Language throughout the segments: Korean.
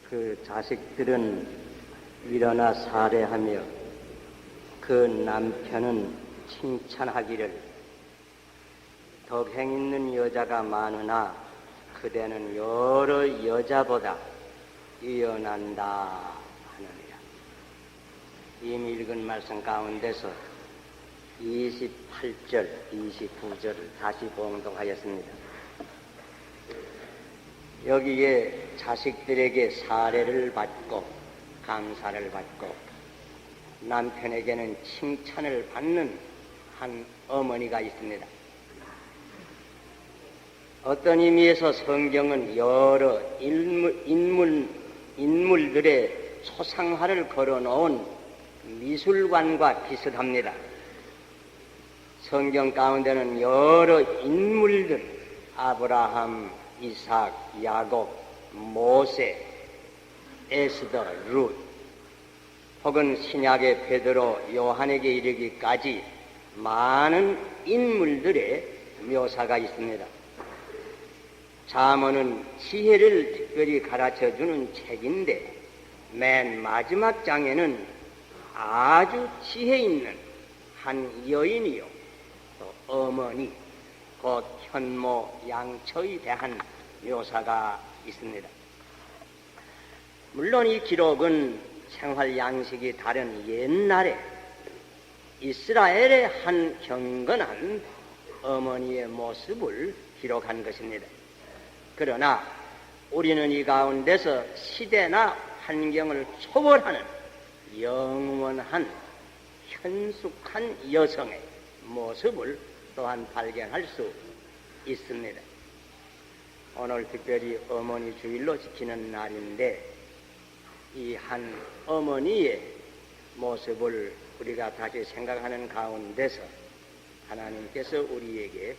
그 자식들은 일어나 살해하며 그 남편은 칭찬하기를 덕행 있는 여자가 많으나 그대는 여러 여자보다 유연한다 하느니라. 이미 읽은 말씀 가운데서 28절, 29절을 다시 봉독하였습니다. 여기에 자식들에게 사례를 받고 감사를 받고 남편에게는 칭찬을 받는 한 어머니가 있습니다. 어떤 의미에서 성경은 여러 인물들의 초상화를 걸어놓은 미술관과 비슷합니다. 성경 가운데는 여러 인물들, 아브라함, 이삭, 야곱, 모세, 에스더, 룻, 혹은 신약의 베드로, 요한에게 이르기까지 많은 인물들의 묘사가 있습니다. 잠언은 지혜를 특별히 가르쳐주는 책인데 맨 마지막 장에는 아주 지혜 있는 한 여인이요, 또 어머니, 곧 현모, 양처에 대한 묘사가 있습니다. 물론 이 기록은 생활 양식이 다른 옛날에 이스라엘의 한 경건한 어머니의 모습을 기록한 것입니다. 그러나 우리는 이 가운데서 시대나 환경을 초월하는 영원한 현숙한 여성의 모습을 또한 발견할 수 있습니다. 오늘 특별히 어머니 주일로 지키는 날인데 이 한 어머니의 모습을 우리가 다시 생각하는 가운데서 하나님께서 우리에게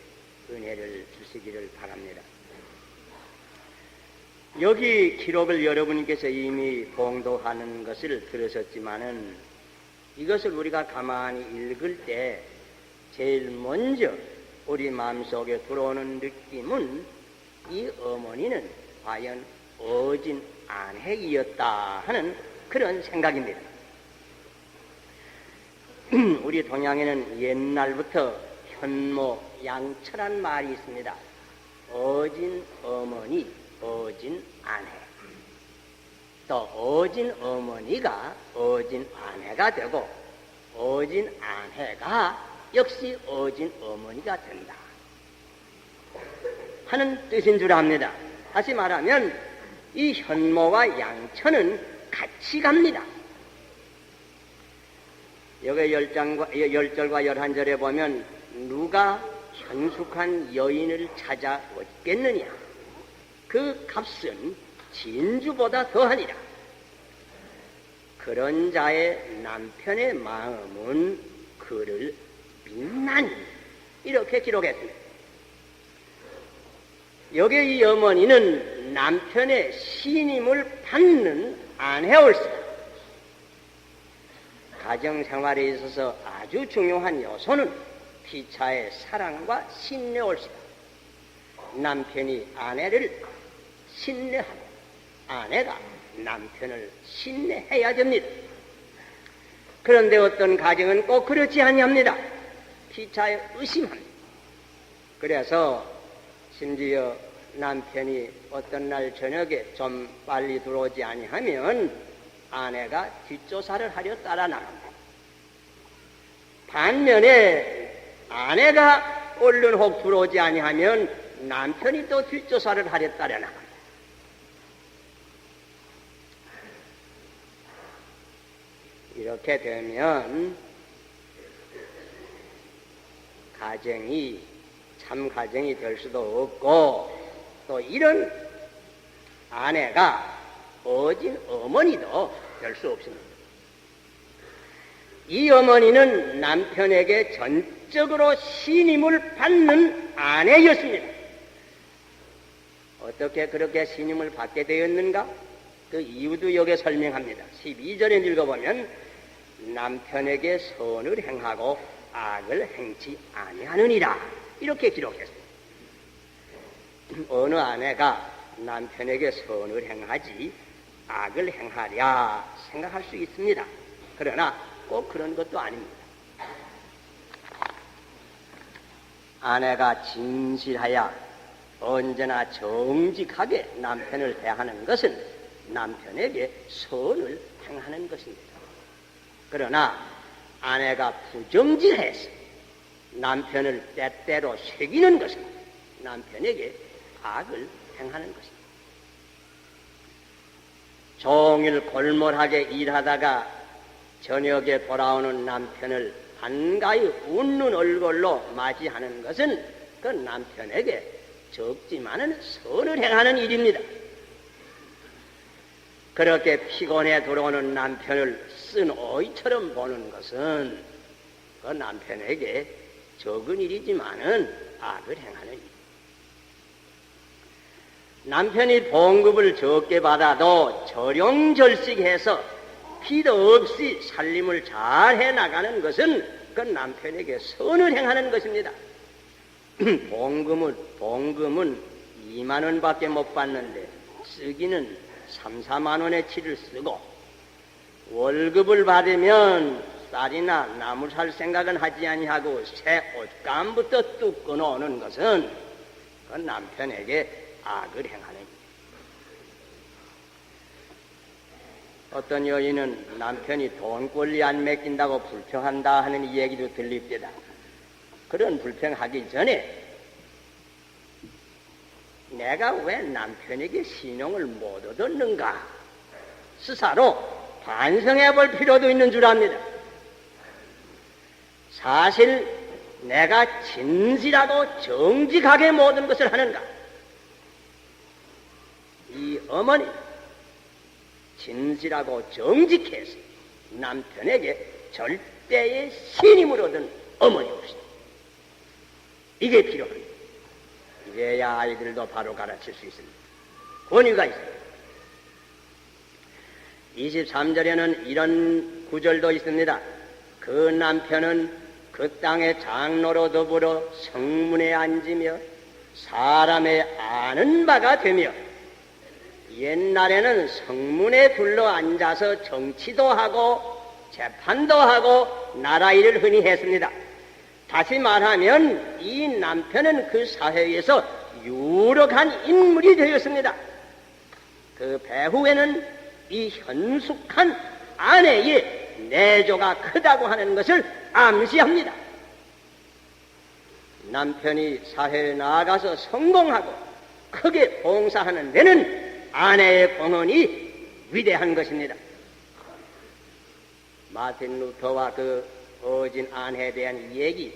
은혜를 주시기를 바랍니다. 여기 기록을 여러분께서 이미 봉독하는 것을 들으셨지만은 이것을 우리가 가만히 읽을 때 제일 먼저 우리 마음속에 들어오는 느낌은 이 어머니는 과연 어진 아내이었다 하는 그런 생각입니다. 우리 동양에는 옛날부터 현모, 양처란 말이 있습니다. 어진 어머니, 어진 아내. 또 어진 어머니가 어진 아내가 되고 어진 아내가 역시 어진 어머니가 된다 하는 뜻인 줄 압니다. 다시 말하면 이 현모와 양처는 같이 갑니다. 여기 10절과 11절에 보면 누가 현숙한 여인을 찾아오겠느냐, 그 값은 진주보다 더하니라. 그런 자의 남편의 마음은 그를 빛나니, 이렇게 기록했습니다. 여기 이 어머니는 남편의 신임을 받는 아내올시다. 가정생활에 있어서 아주 중요한 요소는 피차의 사랑과 신뢰올시다. 남편이 아내를 신뢰하고 아내가 남편을 신뢰해야 됩니다. 그런데 어떤 가정은 꼭 그렇지 아니합니다. 피차에 의심합니다. 그래서 심지어 남편이 어떤 날 저녁에 좀 빨리 들어오지 아니하면 아내가 뒷조사를 하려 따라 나갑니다. 반면에 아내가 얼른 혹 들어오지 아니하면 남편이 또 뒷조사를 하려 따라 나갑니다. 이렇게 되면 가정이 참 가정이 될 수도 없고, 또 이런 아내가 어진 어머니도 될 수 없습니다. 이 어머니는 남편에게 전적으로 신임을 받는 아내였습니다. 어떻게 그렇게 신임을 받게 되었는가? 그 이유도 여기에 설명합니다. 12절에 읽어보면 남편에게 선을 행하고 악을 행치 아니하느니라, 이렇게 기록했습니다. 어느 아내가 남편에게 선을 행하지 악을 행하랴 생각할 수 있습니다. 그러나 꼭 그런 것도 아닙니다. 아내가 진실하여 언제나 정직하게 남편을 대하는 것은 남편에게 선을 행하는 것입니다. 그러나 아내가 부정직해서 남편을 때때로 속이는 것은 남편에게 악을 행하는 것입니다. 종일 골몰하게 일하다가 저녁에 돌아오는 남편을 반가이 웃는 얼굴로 맞이하는 것은 그 남편에게 적지만은 선을 행하는 일입니다. 그렇게 피곤해 들어오는 남편을 쓴 오이처럼 보는 것은 그 남편에게 적은 일이지만은 악을 행하는 일. 남편이 봉급을 적게 받아도 절용절식해서 피도 없이 살림을 잘 해나가는 것은 그 남편에게 선을 행하는 것입니다. 봉금은 2만 원밖에 못 받는데 쓰기는 3, 4만 원어치를 쓰고 월급을 받으면 쌀이나 나무 살 생각은 하지 아니하고 새 옷감부터 뚝 끊어오는 것은 그 남편에게 악을 행하는 일. 어떤 여인은 남편이 돈권리 안 맡긴다고 불평한다 하는 이 얘기도 들립니다. 그런 불평하기 전에 내가 왜 남편에게 신용을 못 얻었는가 스스로 반성해 볼 필요도 있는 줄 압니다. 사실 내가 진실하고 정직하게 모든 것을 하는가? 이 어머니 진실하고 정직해서 남편에게 절대의 신임을 얻은 어머니입니다. 이게 필요합니다. 이래야 아이들도 바로 가르칠 수 있습니다. 권위가 있습니다. 23절에는 이런 구절도 있습니다. 그 남편은 그 땅의 장로로 더불어 성문에 앉으며 사람의 아는 바가 되며, 옛날에는 성문에 둘러 앉아서 정치도 하고 재판도 하고 나라 일을 흔히 했습니다. 다시 말하면 이 남편은 그 사회에서 유력한 인물이 되었습니다. 그 배후에는 이 현숙한 아내의 내조가 크다고 하는 것을 암시합니다. 남편이 사회에 나아가서 성공하고 크게 봉사하는 데는 아내의 공헌이 위대한 것입니다. 마틴 루터와 그 어진 아내에 대한 이야기,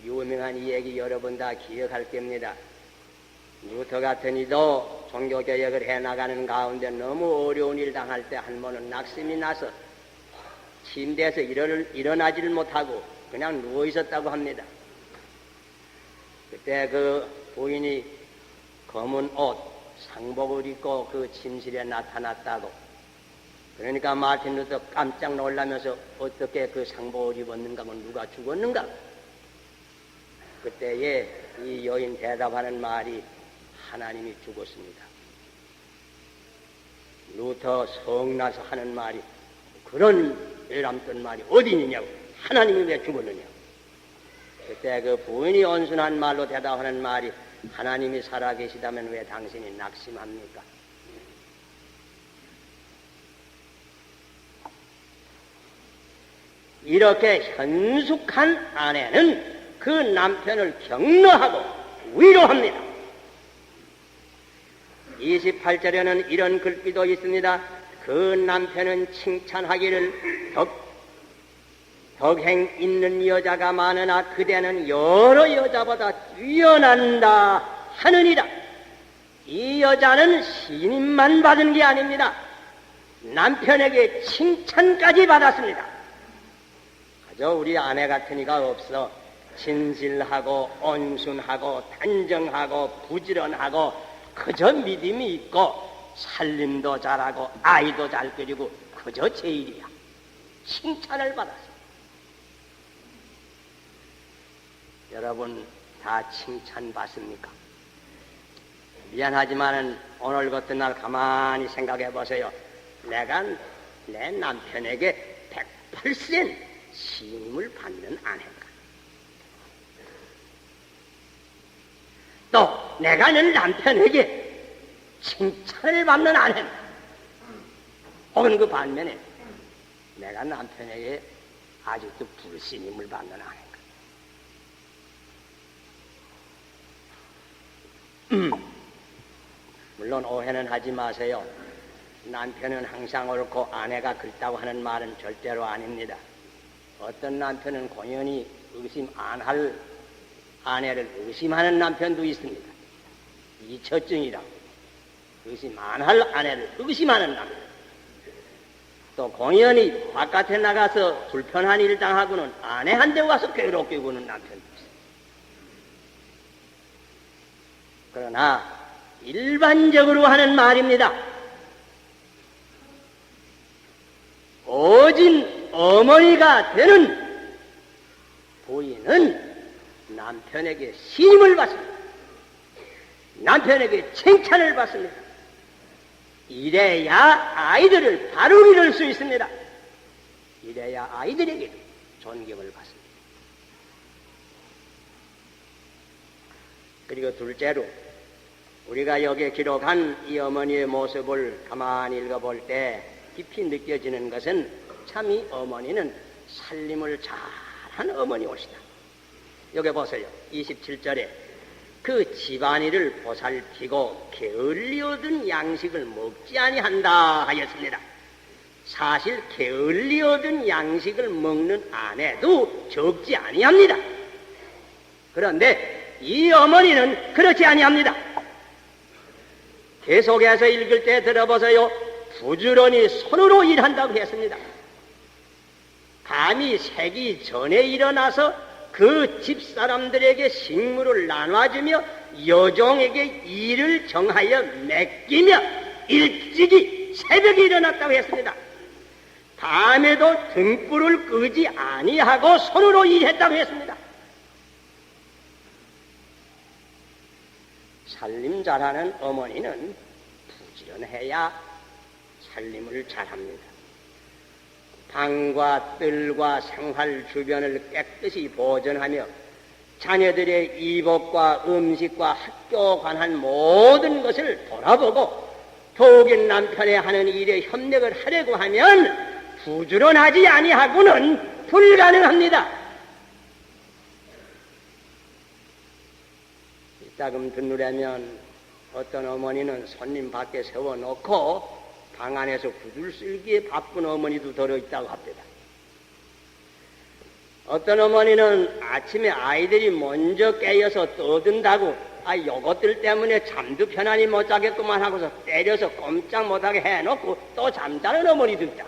유명한 이야기 여러분 다 기억할 겁니다. 루터 같은 이도 종교개혁을 해나가는 가운데 너무 어려운 일 당할 때 한 번은 낙심이 나서 침대에서 일어나지를 못하고 그냥 누워있었다고 합니다. 그때 그 부인이 검은 옷, 상복을 입고 그 침실에 나타났다고. 그러니까 마틴 루터 깜짝 놀라면서 어떻게 그 상복을 입었는가, 뭐 누가 죽었는가? 그때에 이 여인 대답하는 말이 하나님이 죽었습니다. 루터 성나서 하는 말이 그런 애람던 말이 어디 있느냐고. 하나님이 왜 죽었느냐고. 그때 그 부인이 온순한 말로 대답하는 말이 하나님이 살아계시다면 왜 당신이 낙심합니까? 이렇게 현숙한 아내는 그 남편을 격려하고 위로합니다. 28절에는 이런 글귀도 있습니다. 그 남편은 칭찬하기를 덕행 있는 여자가 많으나 그대는 여러 여자보다 뛰어난다 하느니라. 이 여자는 신임만 받은 게 아닙니다. 남편에게 칭찬까지 받았습니다. 그저 우리 아내 같은 이가 없어 진실하고 온순하고 단정하고 부지런하고 그저 믿음이 있고 살림도 잘하고 아이도 잘 끓이고 그저 제일이야. 칭찬을 받았습니다. 여러분 다 칭찬받습니까? 미안하지만은 오늘 같은 날 가만히 생각해 보세요. 내가 내 남편에게 100% 신임을 받는 아내인가? 또 내가 내 남편에게 칭찬을 받는 아내인가? 혹은 그 반면에 내가 남편에게 아직도 불신임을 받는 아내인가? 물론 오해는 하지 마세요. 남편은 항상 옳고 아내가 그렇다고 하는 말은 절대로 아닙니다. 어떤 남편은 공연히 의심 안 할 아내를 의심하는 남편도 있습니다. 이처증이라고 의심 안 할 아내를 의심하는 남편. 또 공연히 바깥에 나가서 불편한 일 당하고는 아내한테 와서 괴롭게 구는 남편도 있습니다. 그러나 일반적으로 하는 말입니다. 오진 어머니가 되는 부인은 남편에게 신임을 받습니다. 남편에게 칭찬을 받습니다. 이래야 아이들을 바로 기를 수 있습니다. 이래야 아이들에게도 존경을 받습니다. 그리고 둘째로 우리가 여기에 기록한 이 어머니의 모습을 가만히 읽어볼 때 깊이 느껴지는 것은 참 이 어머니는 살림을 잘한 어머니 옷이다. 여기 보세요. 27절에 그 집안일을 보살피고 게을리 얻은 양식을 먹지 아니한다 하였습니다. 사실 게을리 얻은 양식을 먹는 아내도 적지 아니합니다. 그런데 이 어머니는 그렇지 아니합니다. 계속해서 읽을 때 들어보세요. 부지런히 손으로 일한다고 했습니다. 밤이 새기 전에 일어나서 그 집사람들에게 식물을 나눠주며 여종에게 일을 정하여 맡기며 일찍이 새벽에 일어났다고 했습니다. 밤에도 등불을 끄지 아니하고 손으로 일했다고 했습니다. 살림 잘하는 어머니는 부지런해야 살림을 잘합니다. 방과 뜰과 생활 주변을 깨끗이 보존하며 자녀들의 이복과 음식과 학교 관한 모든 것을 돌아보고 독인 남편의 하는 일에 협력을 하려고 하면 부지런하지 아니하고는 불가능합니다. 이따금 듣누려면 어떤 어머니는 손님 밖에 세워놓고 방 안에서 구들 쓸기에 바쁜 어머니도 들어있다고 합니다. 어떤 어머니는 아침에 아이들이 먼저 깨어서 떠든다고 요것들 때문에 잠도 편안히 못 자겠구만 하고서 때려서 꼼짝 못하게 해놓고 또 잠자는 어머니도 있다.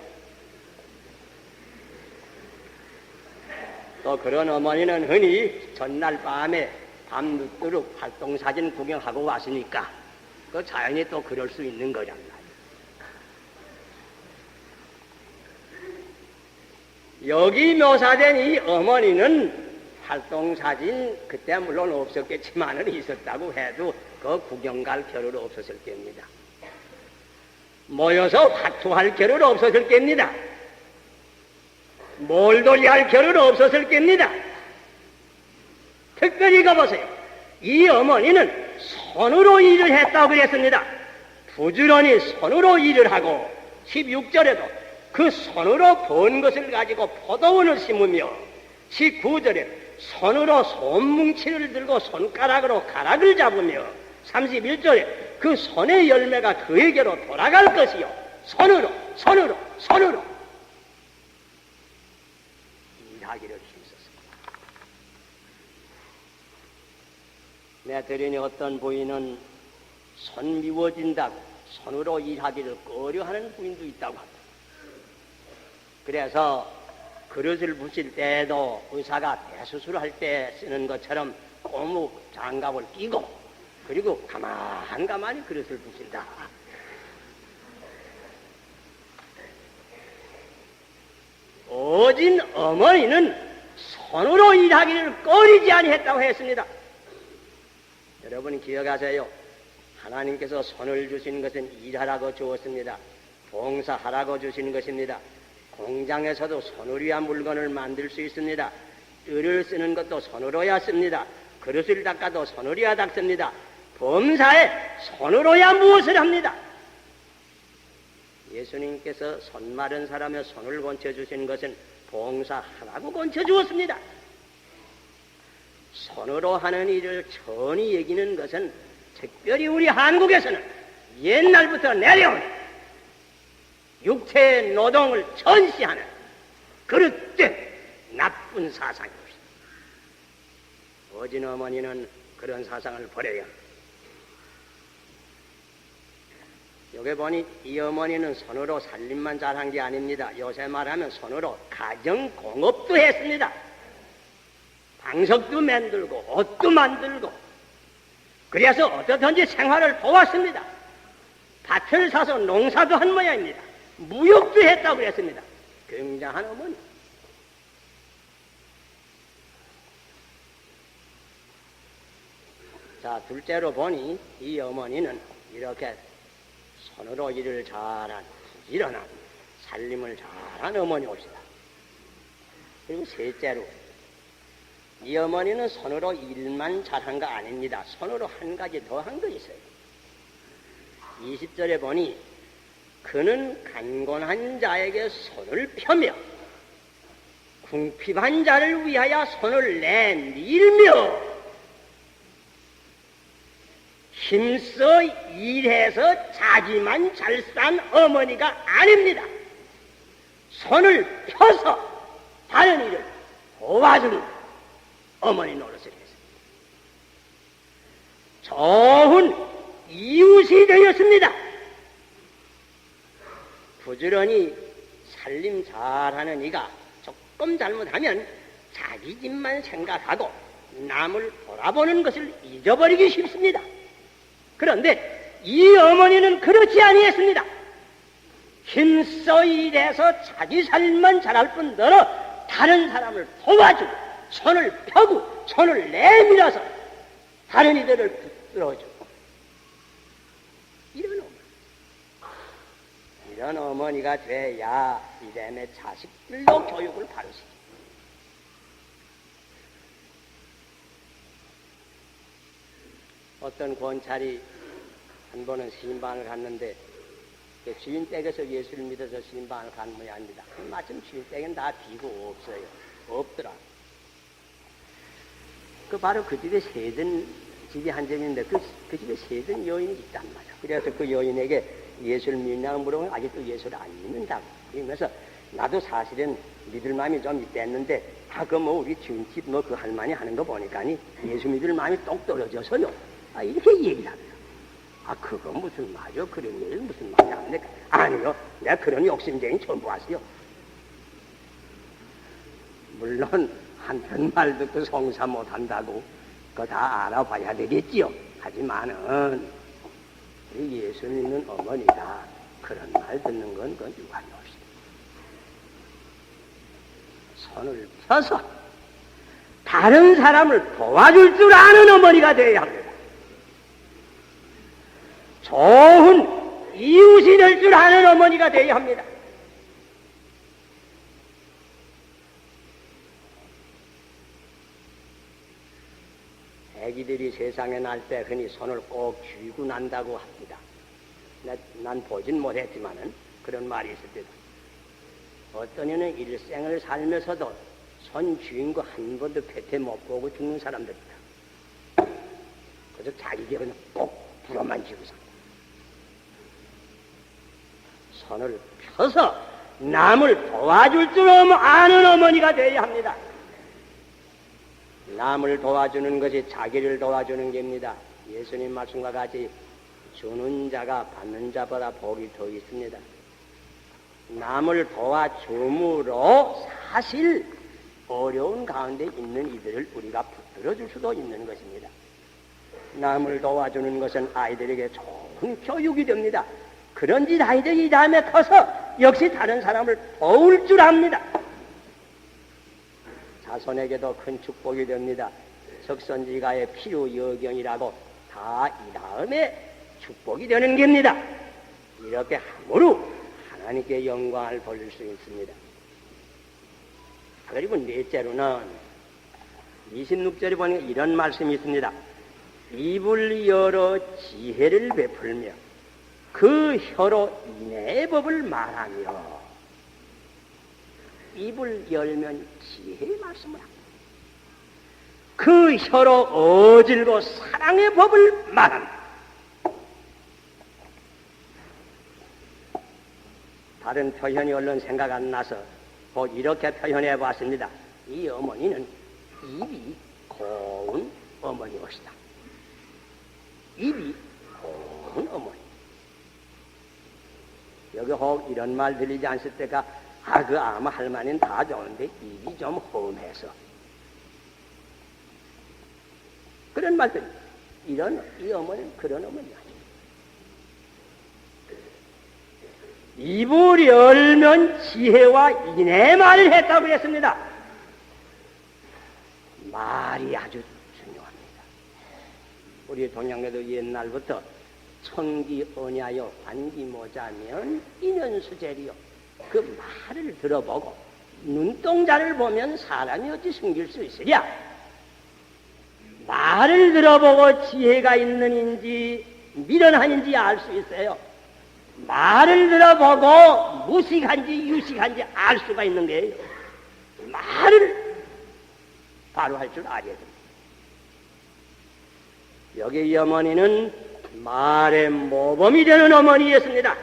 또 그런 어머니는 흔히 전날 밤에 밤늦도록 활동사진 구경하고 왔으니까 그 자연히 또 그럴 수 있는 거잖아. 여기 묘사된 이 어머니는 활동사진 그때 물론 없었겠지만은 있었다고 해도 그 구경 갈 겨를 없었을 겁니다. 모여서 화투할 겨를 없었을 겁니다. 몰돌이 할 겨를 없었을 겁니다. 특별히 가보세요. 이 어머니는 손으로 일을 했다고 그랬습니다. 부지런히 손으로 일을 하고 16절에도 그 손으로 번 것을 가지고 포도원을 심으며 19절에 손으로 손뭉치를 들고 손가락으로 가락을 잡으며 31절에 그 손의 열매가 그에게로 돌아갈 것이요 손으로 일하기를 힘썼습니다. 내 들으니 어떤 부인은 손 미워진다고 손으로 일하기를 꺼려하는 부인도 있다고 합니다. 그래서 그릇을 부실 때에도 의사가 대수술할 때 쓰는 것처럼 고무 장갑을 끼고 그리고 가만히 그릇을 부신다. 오진 어머니는 손으로 일하기를 꺼리지 아니했다고 했습니다. 여러분 기억하세요. 하나님께서 손을 주신 것은 일하라고 주었습니다. 봉사하라고 주시는 것입니다. 공장에서도 손으로 해야 물건을 만들 수 있습니다. 뜰을 쓰는 것도 손으로야 씁니다. 그릇을 닦아도 손으로야 닦습니다. 범사에 손으로야 무엇을 합니다. 예수님께서 손 마른 사람의 손을 건쳐주신 것은 봉사하라고 건쳐주었습니다. 손으로 하는 일을 천히 여기는 것은 특별히 우리 한국에서는 옛날부터 내려온 육체의 노동을 전시하는 그릇된 나쁜 사상입니다. 어진 어머니는 그런 사상을 버려야 합니다. 여기 보니 이 어머니는 손으로 살림만 잘한 게 아닙니다. 요새 말하면 손으로 가정공업도 했습니다. 방석도 만들고 옷도 만들고 그래서 어떻든지 생활을 도왔습니다. 밭을 사서 농사도 한 모양입니다. 무역도 했다고 그랬습니다. 굉장한 어머니. 자, 둘째로 보니 이 어머니는 이렇게 손으로 일을 잘한 부지런한 살림을 잘한 어머니옵시다. 그리고 셋째로 이 어머니는 손으로 일만 잘한 거 아닙니다. 손으로 한 가지 더 한 거 있어요. 20절에 보니 그는 간곤한 자에게 손을 펴며 궁핍한 자를 위하여 손을 내밀며 힘써 일해서 자기만 잘 산 어머니가 아닙니다. 손을 펴서 다른 일을 도와주는 어머니 노릇을 했습니다. 좋은 이웃이 되었습니다. 부지런히 살림 잘하는 이가 조금 잘못하면 자기 집만 생각하고 남을 돌아보는 것을 잊어버리기 쉽습니다. 그런데 이 어머니는 그렇지 아니했습니다. 힘써 일해서 자기 살림만 잘할 뿐더러 다른 사람을 도와주고 손을 펴고 손을 내밀어서 다른 이들을 붙들어주고 이런 어머니가 돼야 이름의 자식들로 교육을 바르시죠. 어떤 권찰이 한 번은 신방을 갔는데 그 주인 댁에서 예수를 믿어서 신방을 간 모양입니다. 마침 주인 댁엔 다 비고 없어요. 없더라. 바로 그 집에 세든 집이 한 점인데 그 집에 세든 여인이 있단 말이야. 그래서 그 여인에게 예수를 믿냐고 물어보면 아직도 예수를 안 믿는다고. 그러면서 나도 사실은 믿을 마음이 좀 있댔는데 우리 주인집 그 할머니 하는 거 보니까니 예수 믿을 마음이 똑 떨어져서요. 이렇게 얘기를 합니다. 그거 무슨 말이요? 그런 일 무슨 말이 안 돼? 아니요. 내가 그런 욕심쟁이 처음 보았어요. 물론 한편 말 듣고 성사 못한다고 그거 다 알아봐야 되겠지요. 하지만은 예수 믿는 어머니가 그런 말 듣는 건 그건 유관이 없습니다. 손을 펴서 다른 사람을 도와줄 줄 아는 어머니가 되어야 합니다. 좋은 이웃이 될 줄 아는 어머니가 되어야 합니다. 애기들이 세상에 날 때 흔히 손을 꼭 쥐고 난다고 합니다. 난 보진 못했지만은 그런 말이 있을 때다. 어떤 이는 일생을 살면서도 손 쥐인 거 한 번도 폐태 못 보고 죽는 사람들이다. 그래서 자기 집은 꼭 불어만 쥐고 산다. 손을 펴서 남을 도와줄 줄 아는 어머니가 되어야 합니다. 남을 도와주는 것이 자기를 도와주는 겁니다. 예수님 말씀과 같이 주는 자가 받는 자보다 복이 더 있습니다. 남을 도와줌으로 사실 어려운 가운데 있는 이들을 우리가 붙들어줄 수도 있는 것입니다. 남을 도와주는 것은 아이들에게 좋은 교육이 됩니다. 그런 짓 아이들이 이 다음에 커서 역시 다른 사람을 도울 줄 압니다. 자손에게도 큰 축복이 됩니다. 석선지가의 필요 여경이라고 다 이 다음에 축복이 되는 겁니다. 이렇게 함으로 하나님께 영광을 돌릴 수 있습니다. 그리고 넷째로는 26절에 보니까 이런 말씀이 있습니다. 입을 열어 지혜를 베풀며 그 혀로 인애의 법을 말하며. 입을 열면 지혜의 말씀을 합니다. 그 혀로 어질고 사랑의 법을 말합니다. 다른 표현이 얼른 생각 안 나서 곧 이렇게 표현해 봤습니다. 이 어머니는 입이 고운 어머니였다. 입이 고운 어머니. 여기 혹 이런 말 들리지 않을 때가 그 아마 할머니는 다 좋은데 입이 좀 험해서 그런 말들. 이 어머니는 그런 어머니 아니에요. 입을 열면 지혜와 인애의 말을 했다고 했습니다. 말이 아주 중요합니다. 우리 동양에도 옛날부터 청기 언야여 반기 모자면 인연수제리요. 그 말을 들어보고 눈동자를 보면 사람이 어찌 숨길 수 있으랴. 말을 들어보고 지혜가 있는지 미련한인지 알 수 있어요. 말을 들어보고 무식한지 유식한지 알 수가 있는 거예요. 말을 바로 할 줄 알아야 됩니다. 여기 이 어머니는 말의 모범이 되는 어머니였습니다.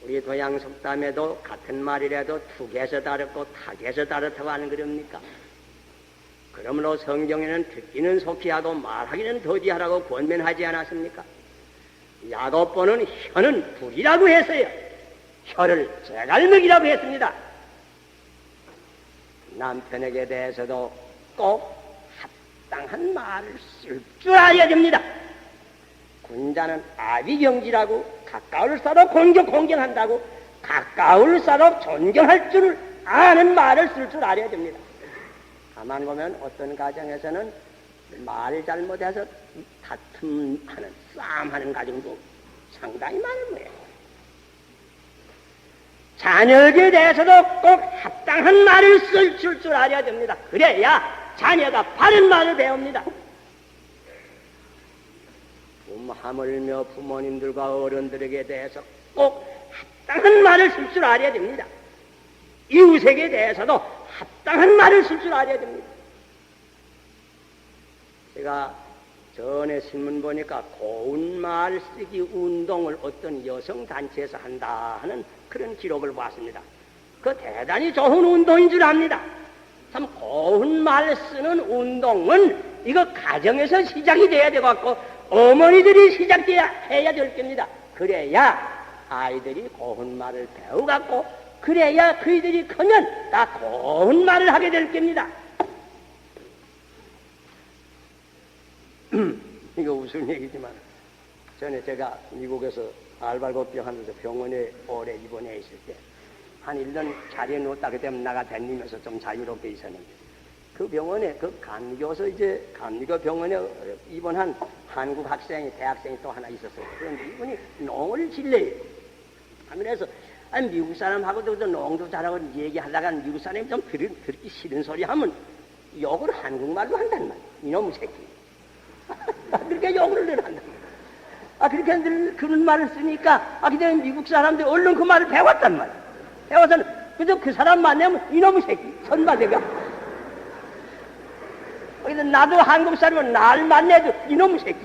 우리 도양 속담에도 같은 말이라도 툭에서 다르고 탁에서 다르다고 하는 그럽니까? 그러므로 성경에는 듣기는 속히 하고 말하기는 더디하라고 권면하지 않았습니까? 야고보는 혀는 불이라고 했어요. 혀를 제갈먹이라고 했습니다. 남편에게 대해서도 꼭 합당한 말을 쓸 줄 알아야 됩니다. 군자는 아비경지라고 가까울수록 공경한다고 가까울수록 존경할 줄 아는 말을 쓸 줄 알아야 됩니다. 가만 보면 어떤 가정에서는 말을 잘못해서 다툼하는 싸움하는 가정도 상당히 많은 거예요. 자녀에게 대해서도 꼭 합당한 말을 쓸 줄 알아야 됩니다. 그래야 자녀가 바른 말을 배웁니다. 하물며 부모님들과 어른들에게 대해서 꼭 합당한 말을 쓸 줄 알아야 됩니다. 이웃에게 대해서도 합당한 말을 쓸 줄 알아야 됩니다. 제가 전에 신문 보니까 고운 말 쓰기 운동을 어떤 여성단체에서 한다 하는 그런 기록을 봤습니다. 그 대단히 좋은 운동인 줄 압니다. 참 고운 말 쓰는 운동은 이거 가정에서 시작이 돼야 되고 어머니들이 시작해야 될 겁니다. 그래야 아이들이 고운 말을 배워갖고 그래야 그이들이 크면 다 고운 말을 하게 될 겁니다. 이거 무슨 얘기지만 전에 제가 미국에서 알발고병 하면서 병원에 오래 입원해 있을 때 한 1년 자리에 누웠다가 되면 나가 다니면서 좀 자유롭게 있었는데 그 병원에 그 감기교서 이제 감기교 병원에 입원한 한국 학생이 대학생이 또 하나 있었어요. 그런데 이분이 농을 질래요. 그래서 미국 사람하고도 농도 잘하고 얘기하다가 미국 사람이 좀 그렇게 싫은 소리 하면 욕을 한국말로 한단 말이에요. 이놈의 새끼. 그렇게 욕을 늘 한단 말이에요. 그렇게 늘 그런 말을 쓰니까 그때 미국 사람들이 얼른 그 말을 배웠단 말이에요. 배워서는 그저 그 사람 만나면 이놈의 새끼 선마대가. 그래서 나도 한국 사람은 날 만나도 이놈의 새끼.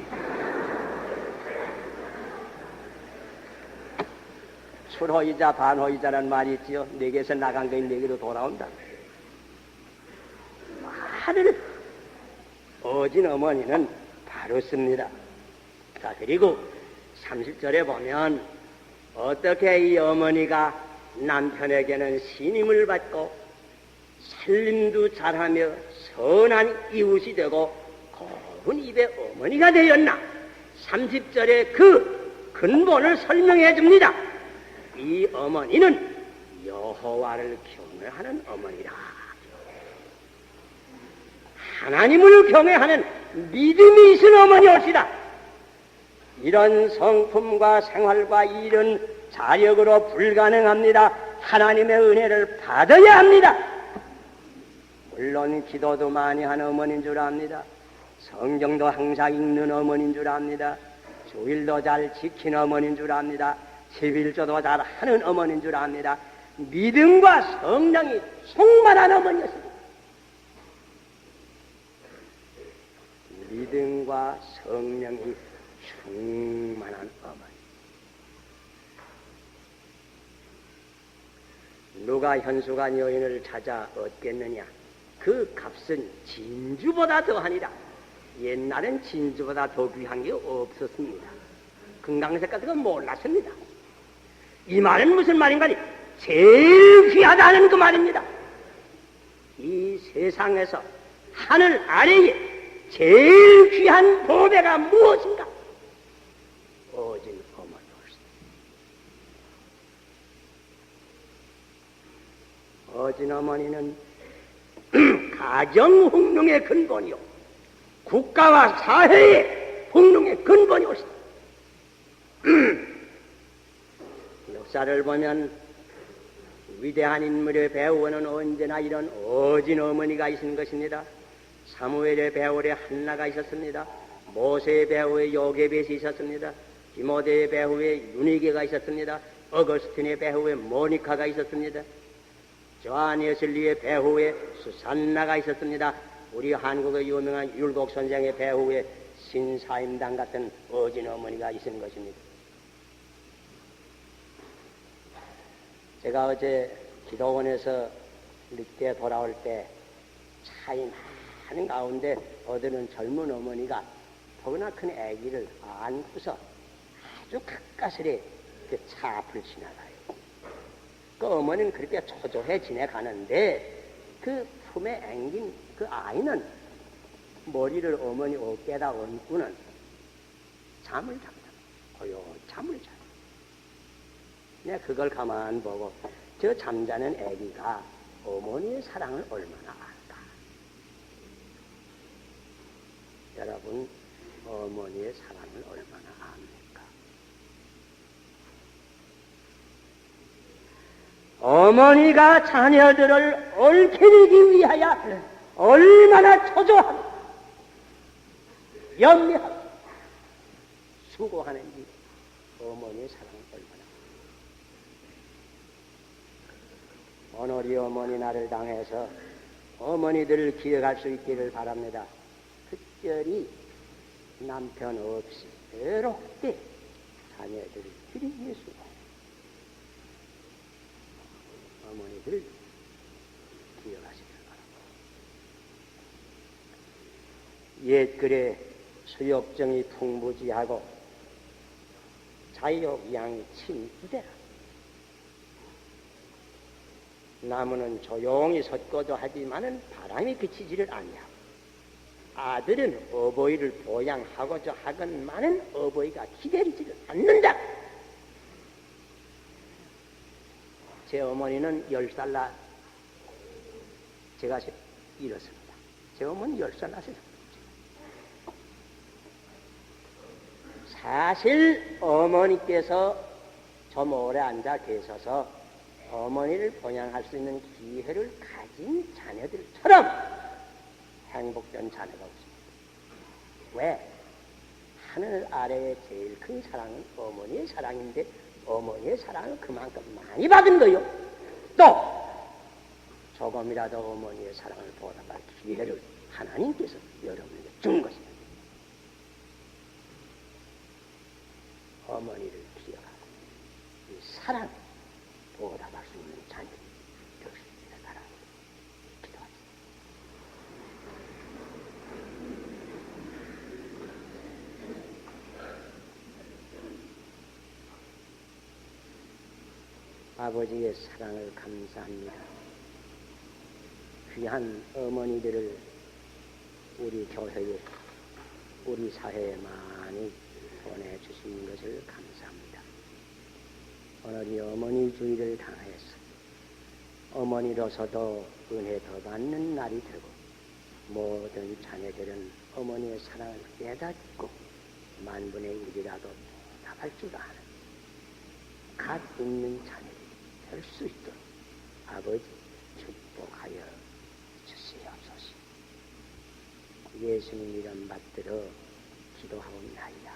출호이자 반호이자라는 말이 있지요. 내게서 나간 거인 내게로 돌아온다. 말을 어진 어머니는 바로 씁니다. 자, 그리고 30절에 보면 어떻게 이 어머니가 남편에게는 신임을 받고 살림도 잘하며 선한 이웃이 되고 고운 입의 어머니가 되었나? 30절에 그 근본을 설명해 줍니다. 이 어머니는 여호와를 경외하는 어머니라. 하나님을 경외하는 믿음이 있는 어머니였시다. 이런 성품과 생활과 이런 자력으로 불가능합니다. 하나님의 은혜를 받아야 합니다. 물론 기도도 많이 하는 어머니인 줄 압니다. 성경도 항상 읽는 어머니인 줄 압니다. 주일도 잘 지키는 어머니인 줄 압니다. 11조도 잘 하는 어머니인 줄 압니다. 믿음과 성령이 충만한 어머니였습니다. 믿음과 성령이 충만한 어머니. 누가 현수간 여인을 찾아 얻겠느냐? 그 값은 진주보다 더하니라. 옛날엔 진주보다 더 귀한 게 없었습니다. 금강색 같은 건 몰랐습니다. 이 말은 무슨 말인가니? 제일 귀하다는 그 말입니다. 이 세상에서 하늘 아래에 제일 귀한 보배가 무엇인가? 어진 어머니였습니다. 어진 어머니는 가정 흥룡의 근본이요, 국가와 사회의 흥룡의 근본이었습니다. 역사를 보면 위대한 인물의 배후에는 언제나 이런 어진 어머니가 있는 것입니다. 사무엘의 배후에 한나가 있었습니다. 모세의 배후에 요게벳이 있었습니다. 디모데의 배후에 유니게가 있었습니다. 어거스틴의 배후에 모니카가 있었습니다. 조한 예슬리의 배후에 수산나가 있었습니다. 우리 한국의 유명한 율곡 선생의 배후에 신사임당 같은 어진 어머니가 있은 것입니다. 제가 어제 기도원에서 늦게 돌아올 때 차이 많은 가운데 어디는 젊은 어머니가 더구나 큰 아기를 안고서 아주 가까스레 그 차 앞을 지나가요. 그 어머니는 그렇게 초조해 지내가는데 그 품에 안긴 그 아이는 머리를 어머니 어깨에다 얹고는 잠을 잡니다. 잠을 자요. 내가 그걸 가만 보고 저 잠자는 아기가 어머니의 사랑을 얼마나 알까. 여러분, 어머니의 사랑을 얼마나 압니까? 어머니가 자녀들을 옳게되기 위하여 얼마나 초조하고 염려하고 수고하는지 어머니의 사랑을 얼마나. 오늘 이 어머니 날을 당해서 어머니들을 기억할 수 있기를 바랍니다. 특별히 남편 없이 외롭게 자녀들을 기리기 수고 어머니들을 기억하시길 바랍니다. 옛글에 수욕정이 풍부지하고 자욕양이 침부대라. 나무는 조용히 섰고도 하지만은 바람이 그치지를 아니하고 아들은 어버이를 보양하고자 하건만은 어버이가 기다리지를 않는다. 제 어머니는 10살 제가 잃었습니다. 제 어머니 10살 났어요. 사실 어머니께서 좀 오래 앉아 계셔서 어머니를 봉양할 수 있는 기회를 가진 자녀들처럼 행복된 자녀가 없습니다. 왜? 하늘 아래에 제일 큰 사랑은 어머니의 사랑인데 어머니의 사랑을 그만큼 많이 받은 거요. 또 조금이라도 어머니의 사랑을 보답할 기회를 하나님께서 여러분에게 준 것입니다. 어머니를 기억하고 이 사랑 보답할 수 있는 자녀들이 될 수 있기를 바랍니다. 기도하겠습니다. 아버지의 사랑을 감사합니다. 귀한 어머니들을 우리 교회에, 우리 사회에 많이 보내주시는 것을 감사합니다. 오늘 이 어머니 주의를 당하여서 어머니로서도 은혜 더 받는 날이 되고 모든 자녀들은 어머니의 사랑을 깨닫고 만분의 일이라도 답할 줄 아는 갓 있는 자녀들이 될 수 있도록 아버지 축복하여 주시옵소서. 예수님 이름 받들어 기도하옵나이다.